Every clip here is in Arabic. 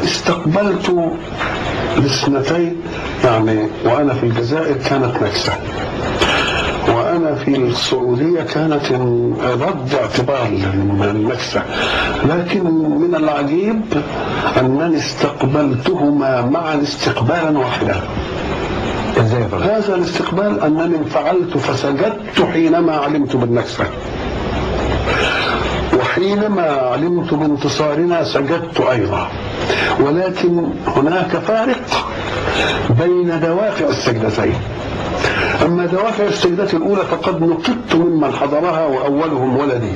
استقبلت لسنتين يعني، وأنا في الجزائر كانت نكسة، وأنا في السعودية كانت رد اعتبار النكسة، لكن من العجيب أنني استقبلتهما معا استقبالا واحدا. هذا الاستقبال أنني انفعلت فسجدت حينما علمت بالنكسة، وحينما علمت بانتصارنا سجدت أيضا، ولكن هناك فارق بين دوافع السجدتين. أما دوافع السجدة الأولى فقد نقدت ممن حضرها وأولهم ولدي،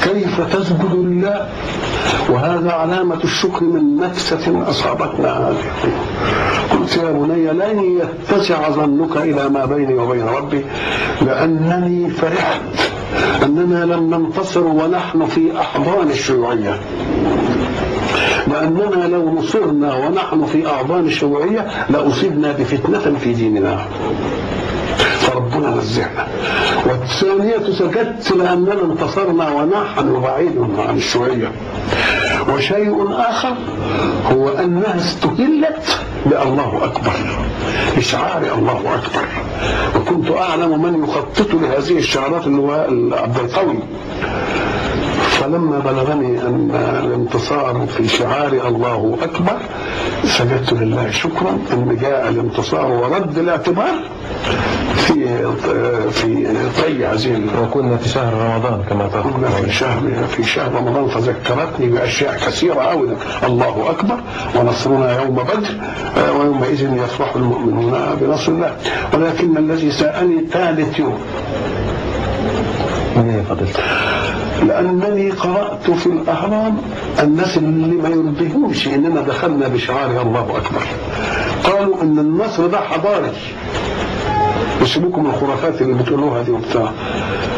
كيف تسجد لله وهذا علامة الشكر من نكسة أصابتنا هذه. قلت يا بني لن يتسع ظنك إلى ما بيني وبين ربي، لأنني فرحت أننا لم ننتصر ونحن في أحضان الشيوعية، لأننا لو نصرنا ونحن في أحضان الشيوعية لأصبنا بفتنة في ديننا، فربنا نزهنا. والثانية سجدت لأننا انتصرنا ونحن بعيد عن الشيوعية. وشيء آخر هو أنها استهلت بالله أكبر، إشعار الله أكبر، وكنت أعلم من يخطط لهذه الشعارات اللي هو عبد القوي. فلما بلغني أن الانتصار في شعار الله أكبر سجدت لله شكرا أن جاء الانتصار ورد الاعتبار في طي هذه. وكنا في شهر رمضان كما تقول. كنا في شهر رمضان، فذكرتني بأشياء كثيرة أوي. الله أكبر ونصرنا يوم بدر ويومئذ يفرح المؤمنون بنصر الله. ولكن الذي سألني ثالث يوم لأنني قرأت في الأهرام الناس اللي ما يرضيهمش إننا دخلنا بشعار الله أكبر، قالوا إن النصر ده حضاري، وسيبوكم من الخرافات اللي بتقولوها دي وبتاع.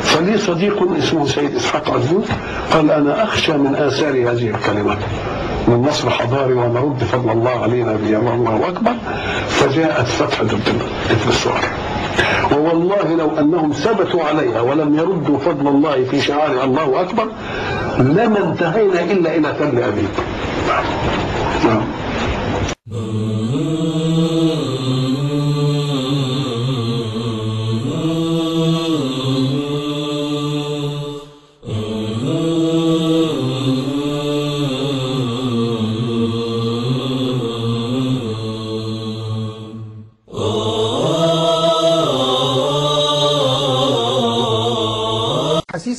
فلي صديق اسمه سيد إسحاق عزوز قال أنا أخشى من آثار هذه الكلمات، من النصر حضاري ونرد فضل الله علينا الله أكبر، فجاءت فتح ضد الثوار. ووالله لو أنهم ثبتوا عليها ولم يردوا فضل الله في شعار الله أكبر لما انتهينا إلا إلى تل أبيب. نعم.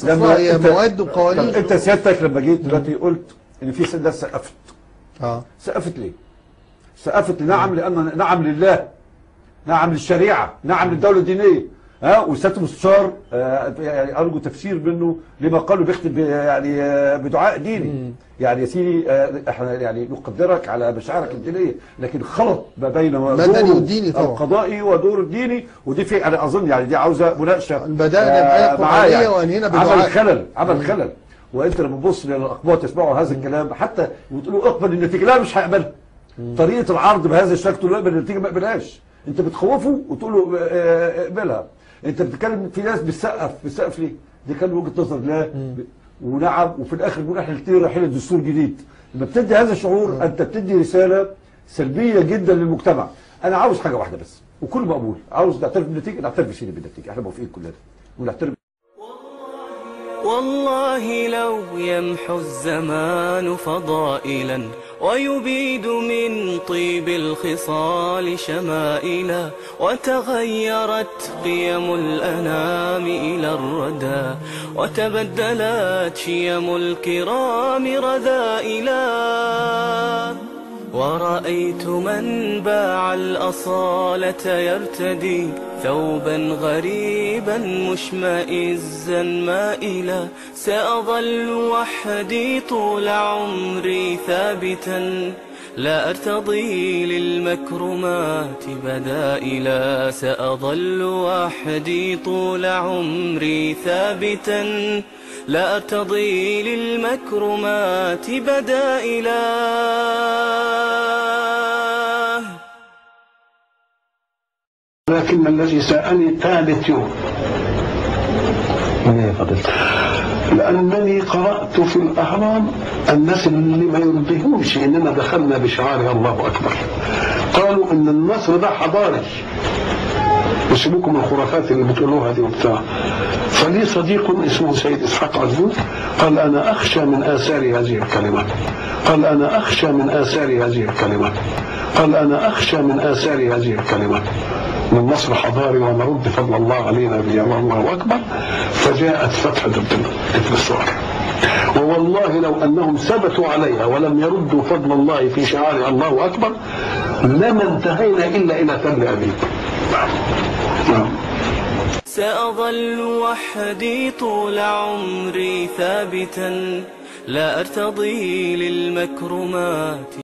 لما هي مواد وقوانين. انت سيادتك لما جيت دلوقتي قلت ان في ناس سقفت. سقفت ليه؟ سقفت نعم لان نعم لله، نعم للشريعه، نعم للدوله الدينيه. وسياده المستشار يعني ارجو تفسير منه لما قالوا بيختم يعني بدعاء ديني. يعني يا سيدي احنا يعني نقدرك على مشاعرك الدينيه، لكن خلط ما بين دور القضائي ودور الديني، ودي في انا اظن يعني دي عاوزه مناقشه. بدانا بآية قرآنية يعني وانهينا بدعاء. عمل خلل. وانت لما تبص للاقباط يسمعوا هذا الكلام حتى وتقولوا اقبل النتيجه، لا مش هيقبلها. طريقه العرض بهذا الشكل تقول له اقبل النتيجه، ما يقبلهاش. انت بتخوفه وتقول له اقبلها. انت بتتكلم في ناس بتسقف ليه؟ دي كان وجهه نظر لا ونعم، وفي الاخر بنقول احنا الاثنين رايحين لدستور جديد. لما بتدي هذا الشعور انت بتدي رساله سلبيه جدا للمجتمع. انا عاوز حاجه واحده بس وكل مقبول، عاوز نعترف بالنتيجه، نعترف بسيدي بالنتيجه، احنا موافقين كلنا ونعترف. والله لو يمحو الزمان فضائلا ويبيد من طيب الخصال شمائلا، وتغيرت قيم الأنام إلى الردى، وتبدلت شيم الكرام رذائلا، ورأيت من باع الأصالة يرتدي ثوبا غريبا مشمئزا مائلا، سأظل وحدي طول عمري ثابتا لا أرتضي للمكرمات بدائلا، سأظل وحدي طول عمري ثابتا لا أرتضي للمكرمات بدائلا. لكن الذي سألني ثالث يوم، لأنني قرأت في الأهرام الناس اللي ما يرضيهمش إننا دخلنا بشعار الله أكبر، قالوا إن النصر ده حضاري وسيبوكم من الخرافات اللي بتقولوها دي وبتاع. فلي صديق اسمه سيد إسحاق عزوز قال أنا أخشى من آثار هذه الكلمات، قال أنا أخشى من آثار هذه الكلمات، قال أنا أخشى من آثار هذه الكلمات، من نصر حضاري ونرد فضل الله علينا الله أكبر. فجاءت فتحة الثوار، ووالله لو أنهم ثبتوا عليها ولم يردوا فضل الله في شعار الله أكبر لما انتهينا إلا إلى تل أبيب. سأظل وحدي طول عمري ثابتا لا أرتضي للمكرمات.